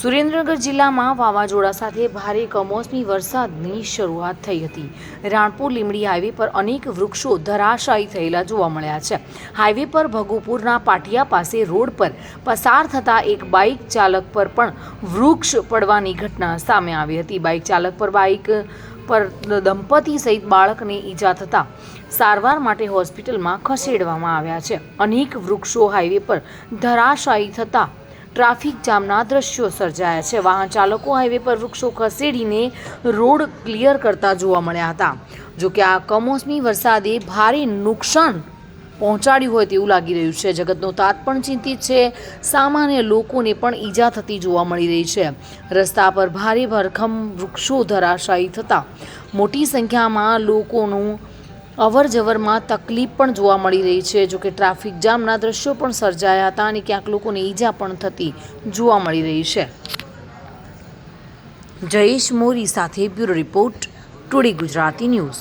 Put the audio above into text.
સુરેન્દ્રનગર જિલ્લામાં વાવાઝોડા સાથે ભારે કમોસમી વરસાદની શરૂઆત થઈ હતી. રાણપુર લીંબડી હાઈવે પર અનેક વૃક્ષો ધરાશાયી થયેલા જોવા મળ્યા છે. હાઈવે પર ભગુપુરના પાટિયા પાસે રોડ પર પસાર થતા એક બાઇક ચાલક પર પણ વૃક્ષ પડવાની ઘટના સામે આવી હતી. બાઇક પર દંપતી સહિત બાળકને ઈજા થતા સારવાર માટે હોસ્પિટલમાં ખસેડવામાં આવ્યા છે. અનેક વૃક્ષો હાઈવે પર ધરાશાયી થતા ટ્રાફિક જામના દ્રશ્યો સર્જાયા છે. વાહન ચાલકો હાઈવે પર વૃક્ષો ખસેડીને રોડ ક્લિયર કરતા જોવા મળ્યા હતા. જોકે આ કમોસમી વરસાદે ભારે નુકસાન પહોંચાડ્યું હોય તેવું લાગી રહ્યું છે. જગતનો તાત પણ ચિંતિત છે. સામાન્ય લોકોને પણ ઈજા થતી જોવા મળી રહી છે. રસ્તા પર ભારે ભરખમ વૃક્ષો ધરાશાયી થતા મોટી સંખ્યામાં લોકોનું અવરજવરમાં તકલીફ પણ જોવા મળી રહી છે. જોકે ટ્રાફિક જામના દ્રશ્યો પણ સર્જાયા હતા અને ક્યાંક લોકોને ઈજા પણ થતી જોવા મળી રહી છે. જયેશ મોરી સાથે bureau report, today Gujarati news.